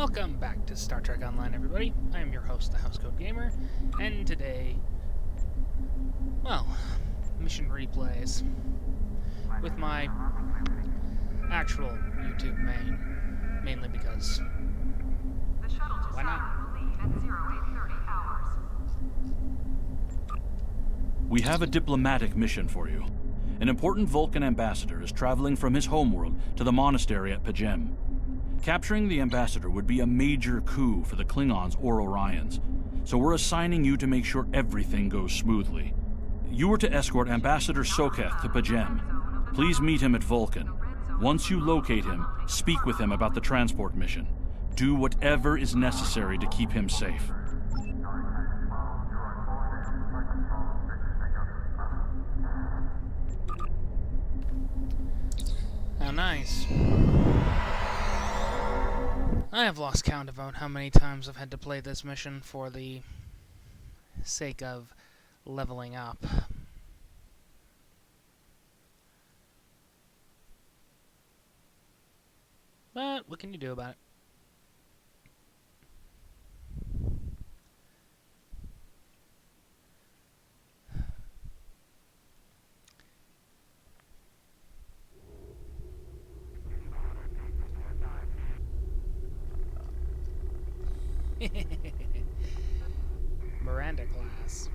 Welcome back to Star Trek Online, everybody. I am your host, the Housecoat Gamer, and today, well, mission replays with my actual YouTube mainly because why not? We have a diplomatic mission for you. An important Vulcan ambassador is traveling from his homeworld to the monastery at Pajem. Capturing the ambassador would be a major coup for the Klingons or Orions, so we're assigning you to make sure everything goes smoothly. You are to escort Ambassador Soketh to Pajem. Please meet him at Vulcan. Once you locate him, speak with him about the transport mission. Do whatever is necessary to keep him safe. How nice. I have lost count about how many times I've had to play this mission for the sake of leveling up. But what can you do about it? Miranda-Class.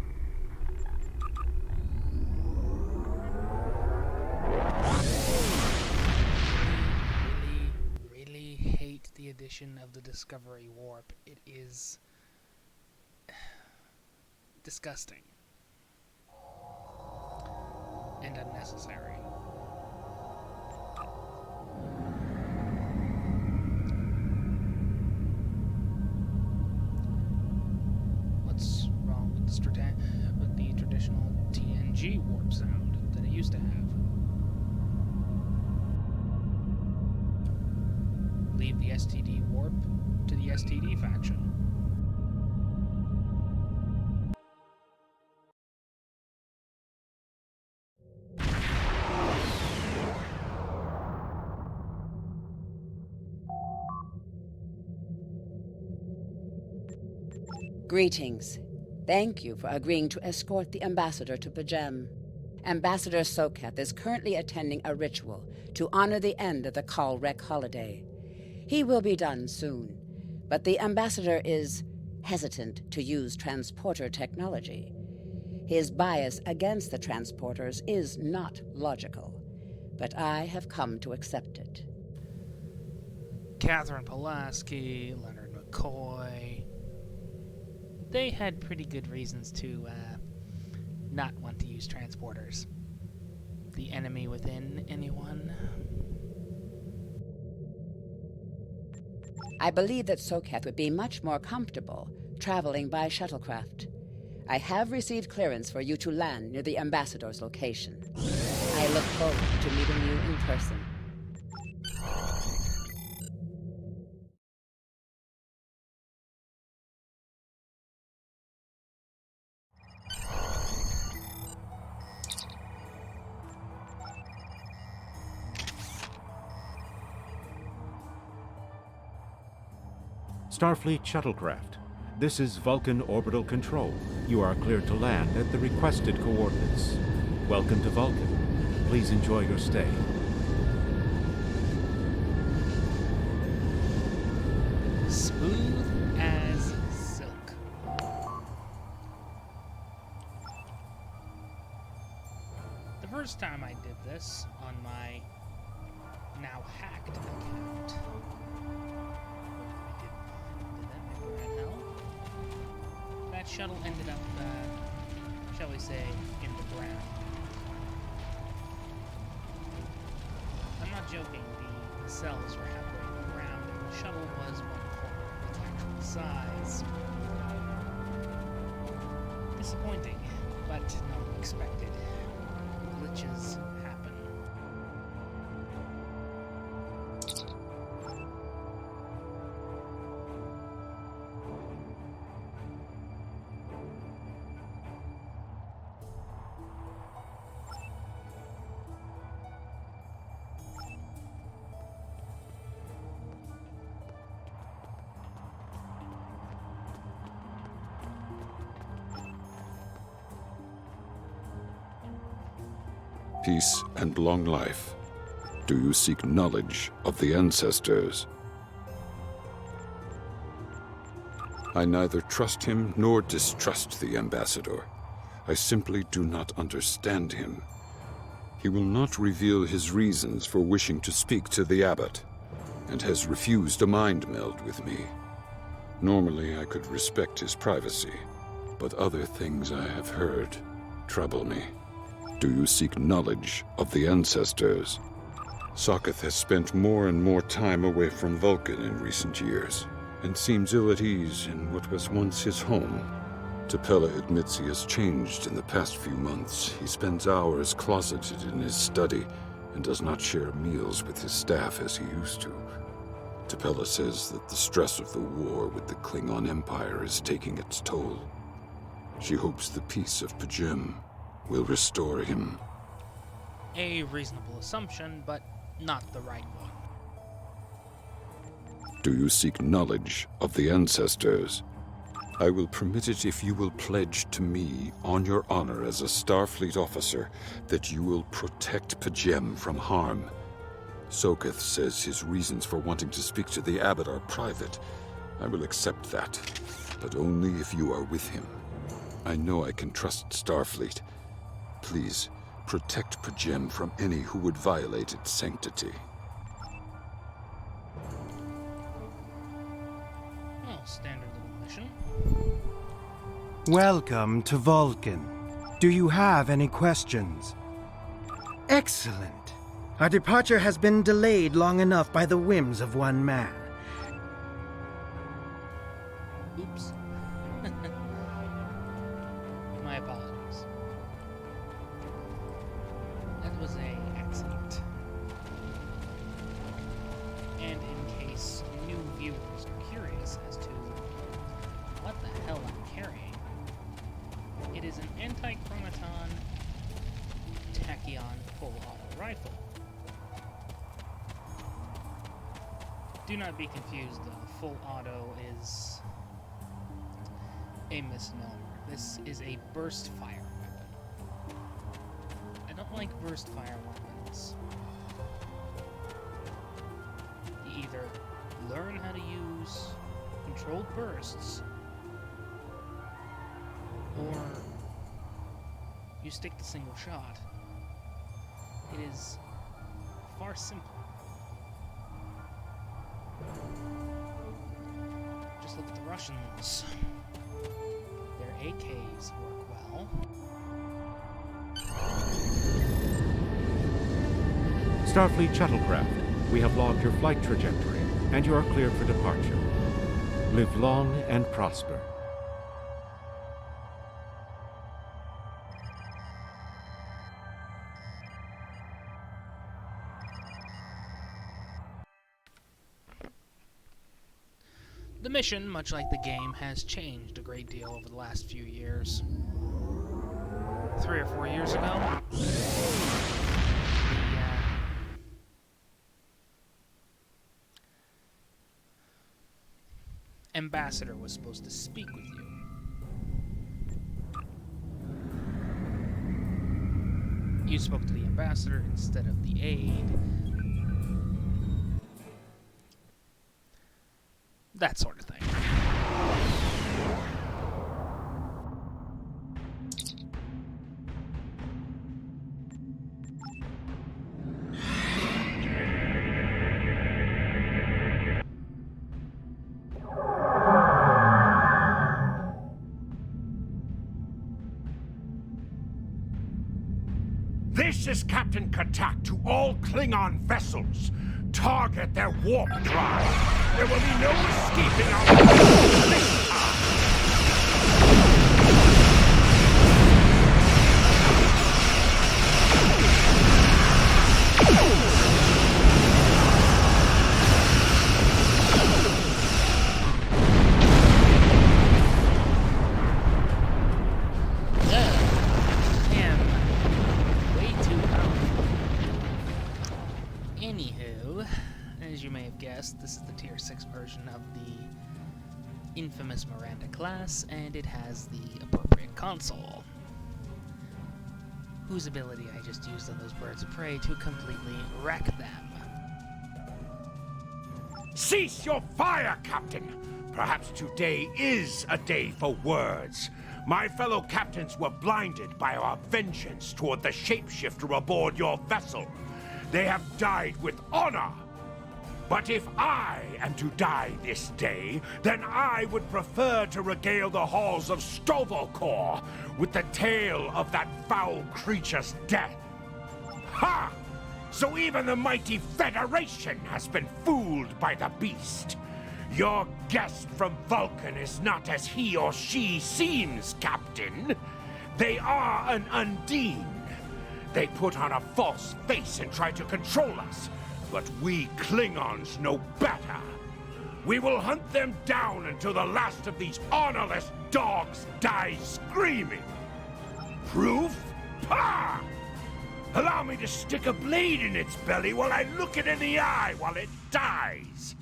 Really hate the addition of the Discovery Warp. It is disgusting and unnecessary. What's wrong with the traditional TNG warp sound that it used to have? Leave the STD warp to the STD faction. Greetings. Thank you for agreeing to escort the ambassador to Pajem. Ambassador Soketh is currently attending a ritual to honor the end of the Kalrek holiday. He will be done soon, but the ambassador is hesitant to use transporter technology. His bias against the transporters is not logical, but I have come to accept it. Catherine Pulaski, Leonard McCoy. They had pretty good reasons to not want to use transporters. The enemy within, anyone? I believe that Soketh would be much more comfortable traveling by shuttlecraft. I have received clearance for you to land near the ambassador's location. I look forward to meeting you in person. Starfleet shuttlecraft. This is Vulcan Orbital Control. You are cleared to land at the requested coordinates. Welcome to Vulcan. Please enjoy your stay. Smooth as silk. The first time I did this on my now hacked account, that shuttle ended up, shall we say, in the ground. I'm not joking, the cells were halfway in the ground, and the shuttle was 1/4 its actual size. Disappointing, but not expected. Glitches happen. peace, and long life. Do you seek knowledge of the ancestors? I neither trust him nor distrust the ambassador. I simply do not understand him. He will not reveal his reasons for wishing to speak to the abbot, and has refused a mind meld with me. Normally, I could respect his privacy, but other things I have heard trouble me. Do you seek knowledge of the ancestors? Sokoth has spent more and more time away from Vulcan in recent years, and seems ill at ease in what was once his home. T'Pella admits he has changed in the past few months. He spends hours closeted in his study and does not share meals with his staff as he used to. T'Pella says that the stress of the war with the Klingon Empire is taking its toll. She hopes the peace of P'Jem will restore him. A reasonable assumption, but not the right one. Do you seek knowledge of the ancestors? I will permit it if you will pledge to me, on your honor as a Starfleet officer, that you will protect P'Jem from harm. Sokoth says his reasons for wanting to speak to the abbot are private. I will accept that, but only if you are with him. I know I can trust Starfleet. Please, protect P'Jem from any who would violate its sanctity. Well, standard little mission. Welcome to Vulcan. Do you have any questions? Excellent. Our departure has been delayed long enough by the whims of one man. Oops. My apologies. That was an accident. And in case new viewers are curious as to what the hell I'm carrying, it is an anti-chronoton tachyon full auto rifle. Do not be confused, though. Full auto is a misnomer. This is a burst fire weapon. I don't like burst fire weapons. You either learn how to use controlled bursts, or you stick to single shot. It is far simpler. Just look at the Russians. Their AKs work well. Starfleet shuttlecraft, we have logged your flight trajectory, and you are cleared for departure. Live long and prosper. The mission, much like the game, has changed a great deal over the last few years. 3 or 4 years ago, the ambassador was supposed to speak with you. You spoke to the ambassador instead of the aide. That sort of thing. This is Captain Katak to all Klingon vessels. Target their warp drive. There will be no escaping our this time. Anywho, as you may have guessed, this is the Tier 6 version of the infamous Miranda-Class, and it has the appropriate console. whose ability I just used on those birds of prey to completely wreck them. Cease your fire, Captain! Perhaps today is a day for words. My fellow captains were blinded by our vengeance toward the shapeshifter aboard your vessel. They have died with honor. But if I am to die this day, then I would prefer to regale the halls of Sto-vo-kor with the tale of that foul creature's death. Ha! So even the mighty Federation has been fooled by the beast. Your guest from Vulcan is not as he or she seems, Captain. They are an Undine. They put on a false face and try to control us, but we Klingons know better. We will hunt them down until the last of these honorless dogs dies screaming. Proof? Pah! Allow me to stick a blade in its belly while I look it in the eye while it dies.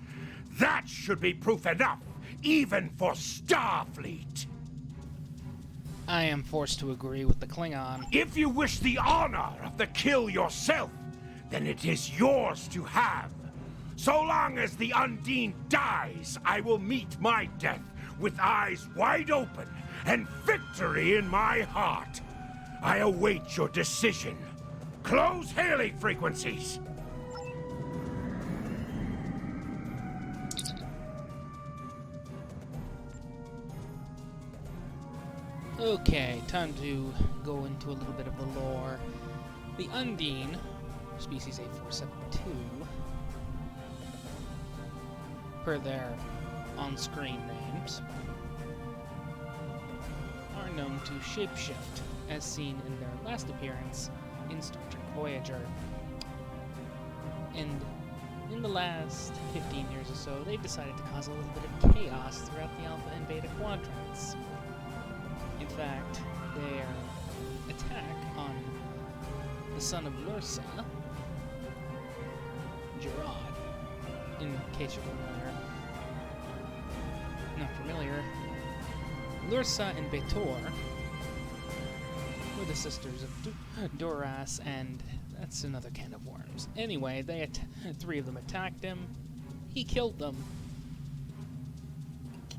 That should be proof enough, even for Starfleet. I am forced to agree with the Klingon. If you wish the honor of the kill yourself, then it is yours to have. So long as the Undine dies, I will meet my death with eyes wide open and victory in my heart. I await your decision. Close hailing frequencies. Okay, time to go into a little bit of the lore. The Undine, species 8472, per their on-screen names, are known to shapeshift, as seen in their last appearance in Star Trek Voyager. And in the last 15 years or so, they've decided to cause a little bit of chaos throughout the Alpha and Beta quadrants. In fact, their attack on the son of Lursa, Gerard, in case you're not familiar, Lursa and Betor were the sisters of Duras, and that's another can of worms. Anyway, three of them attacked him. He killed them.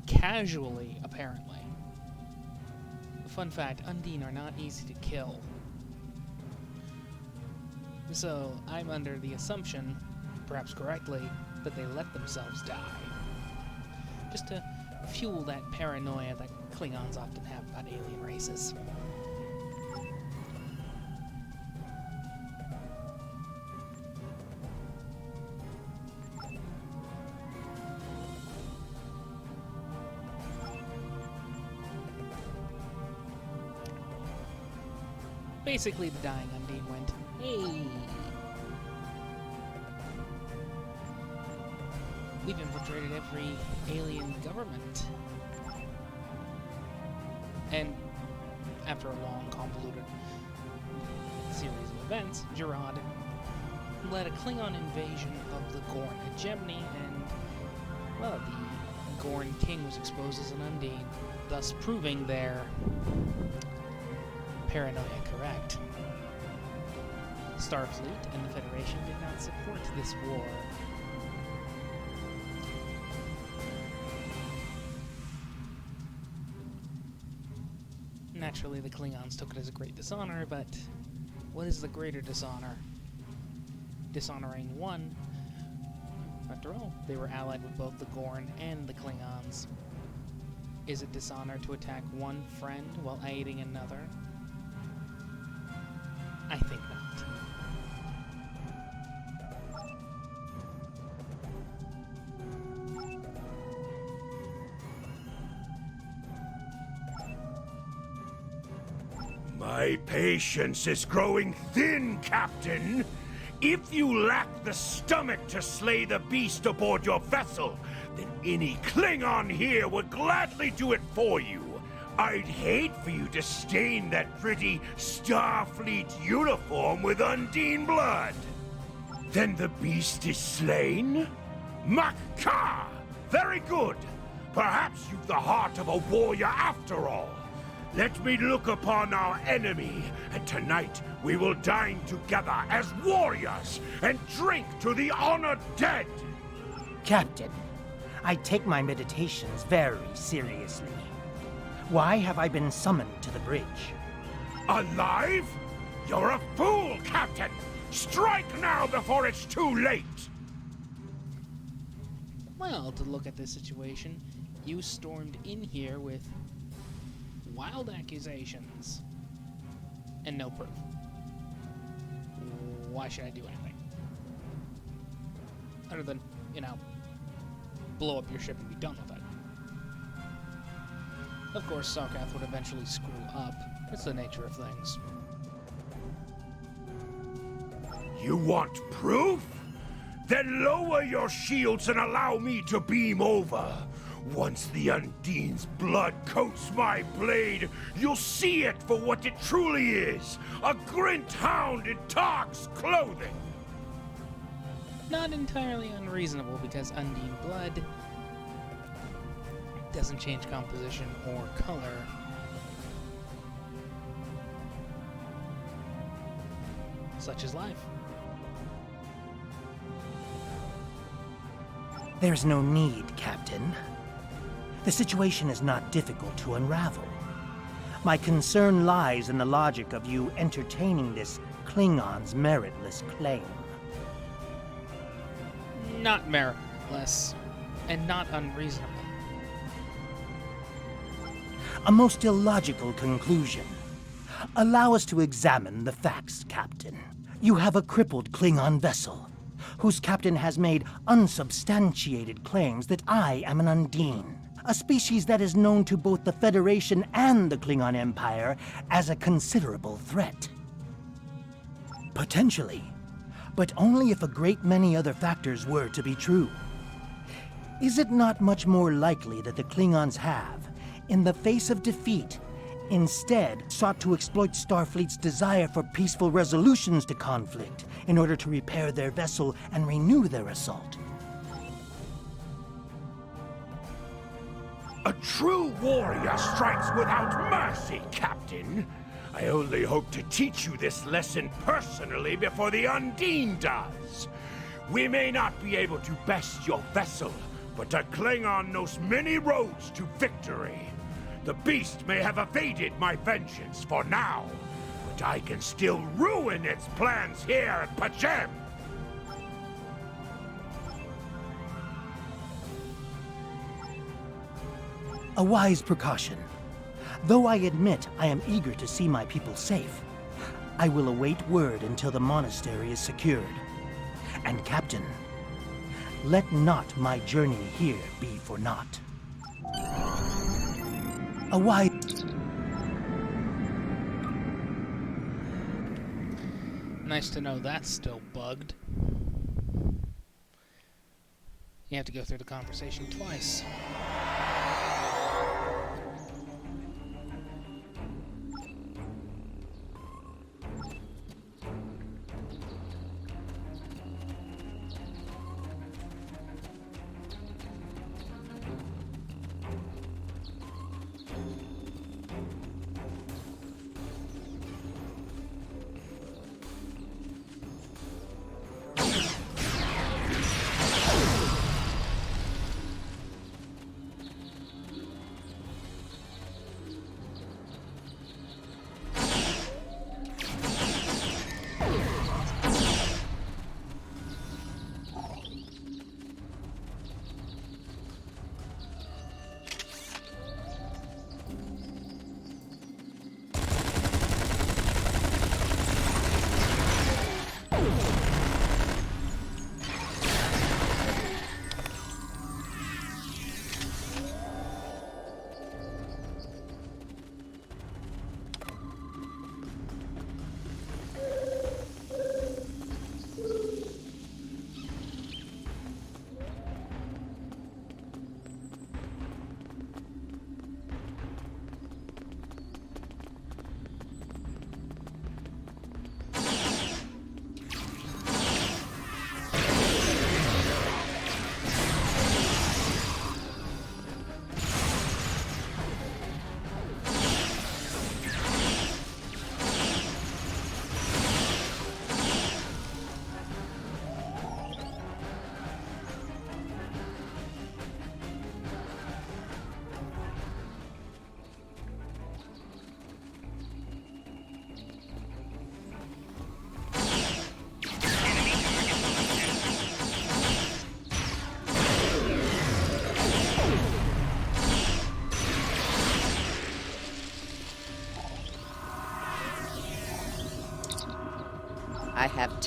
Casually, apparently. Fun fact, Undine are not easy to kill. So, I'm under the assumption, perhaps correctly, that they let themselves die. Just to fuel that paranoia that Klingons often have about alien races. Basically, the dying Undine went, "Hey! We've infiltrated every alien government." And after a long, convoluted series of events, Gerard led a Klingon invasion of the Gorn hegemony, and, well, the Gorn king was exposed as an Undine, thus proving their paranoia correct. Starfleet and the Federation did not support this war. Naturally, the Klingons took it as a great dishonor, but what is the greater dishonor? Dishonoring one? After all, they were allied with both the Gorn and the Klingons. Is it dishonor to attack one friend while aiding another? I think not. My patience is growing thin, Captain. If you lack the stomach to slay the beast aboard your vessel, then any Klingon here would gladly do it for you. I'd hate for you to stain that pretty Starfleet uniform with Undine blood. Then the beast is slain? Makar! Very good. Perhaps you've the heart of a warrior after all. Let me look upon our enemy, and tonight We will dine together as warriors and drink to the honored dead. Captain, I take my meditations very seriously. Why have I been summoned to the bridge? Alive? You're a fool, Captain! Strike now before it's too late! Well, to look at this situation, you stormed in here with wild accusations and no proof. Why should I do anything? Other than, blow up your ship and be done with it. Of course, Sarkath would eventually screw up. It's the nature of things. You want proof? Then lower your shields and allow me to beam over. Once the Undine's blood coats my blade, you'll see it for what it truly is. A Grint hound in Tark's clothing. Not entirely unreasonable, because Undine blood doesn't change composition or color. Such is life. There's no need, Captain. The situation is not difficult to unravel. My concern lies in the logic of you entertaining this Klingon's meritless claim. Not meritless, and not unreasonable. A most illogical conclusion. Allow us to examine the facts, Captain. You have a crippled Klingon vessel, whose captain has made unsubstantiated claims that I am an Undine, a species that is known to both the Federation and the Klingon Empire as a considerable threat. Potentially, but only if a great many other factors were to be true. Is it not much more likely that the Klingons have, in the face of defeat, instead sought to exploit Starfleet's desire for peaceful resolutions to conflict in order to repair their vessel and renew their assault? A true warrior strikes without mercy, Captain. I only hope to teach you this lesson personally before the Undine does. We may not be able to best your vessel, but a Klingon knows many roads to victory. The beast may have evaded my vengeance for now, but I can still ruin its plans here at Pachem. A wise precaution. Though I admit I am eager to see my people safe, I will await word until the monastery is secured. And Captain, let not my journey here be for naught. A wise... Nice to know that's still bugged. You have to go through the conversation twice.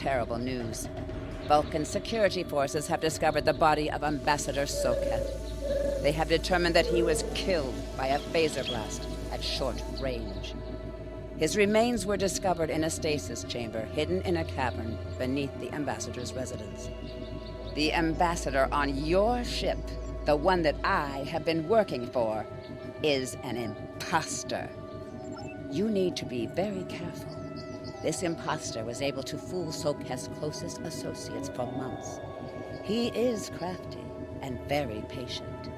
terrible news. Vulcan security forces have discovered the body of Ambassador Housecoat. They have determined that he was killed by a phaser blast at short range. His remains were discovered in a stasis chamber hidden in a cavern beneath the Ambassador's residence. The Ambassador on your ship, the one that I have been working for, is an imposter. You need to be very careful. This imposter was able to fool Housecoat's closest associates for months. He is crafty and very patient.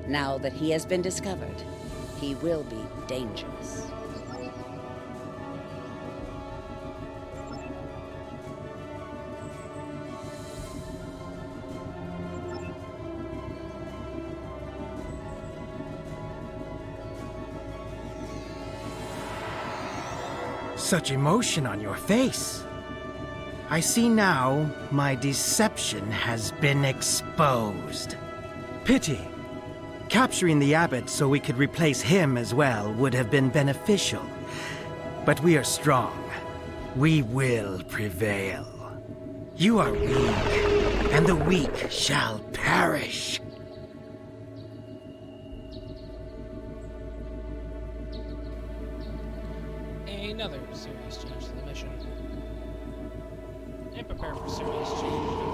Now that he has been discovered, he will be dangerous. Such emotion on your face. I see now my deception has been exposed. Pity. Capturing the abbot so we could replace him as well would have been beneficial. But we are strong. We will prevail. You are weak, and the weak shall perish. Another serious change to the mission. And prepare for serious change.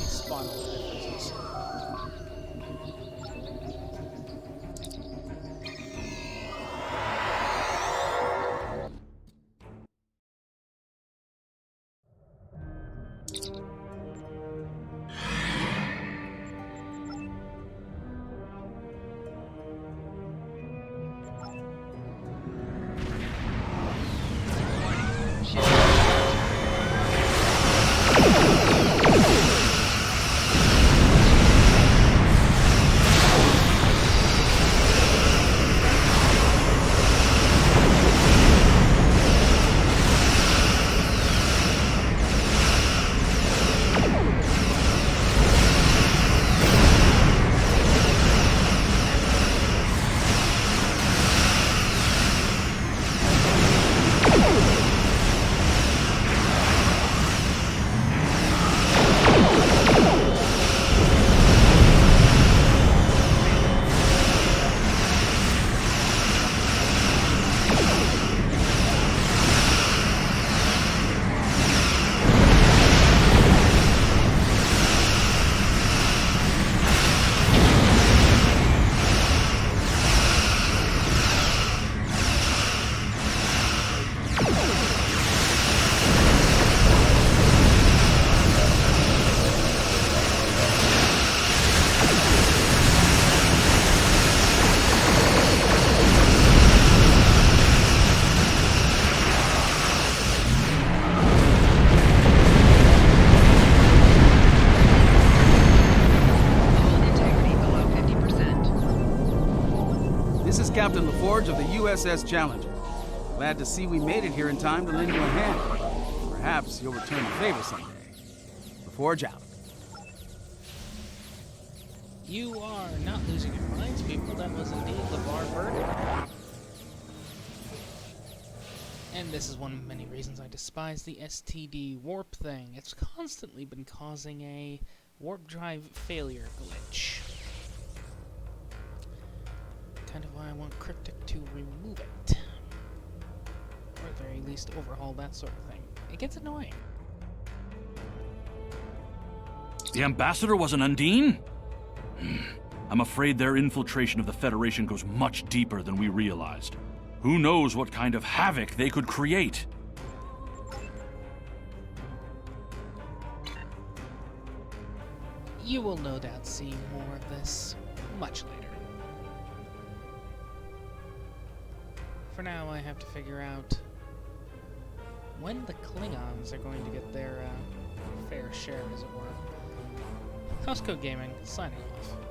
Spot all the differences. Captain LaForge of the USS Challenger. Glad to see we made it here in time to lend you a hand. Perhaps you'll return the favor someday. LaForge out. You are not losing your minds, people. That was indeed LeVar Burton. And this is one of many reasons I despise the STD warp thing. It's constantly been causing a warp drive failure glitch. Kind of why I want Cryptic to remove it. Or at the very least overhaul that sort of thing. It gets annoying. The Ambassador was an Undine? I'm afraid their infiltration of the Federation goes much deeper than we realized. Who knows what kind of havoc they could create? You will no doubt see more of this much later. For now, I have to figure out when the Klingons are going to get their fair share, as it were. Housecoat Gaming, signing off.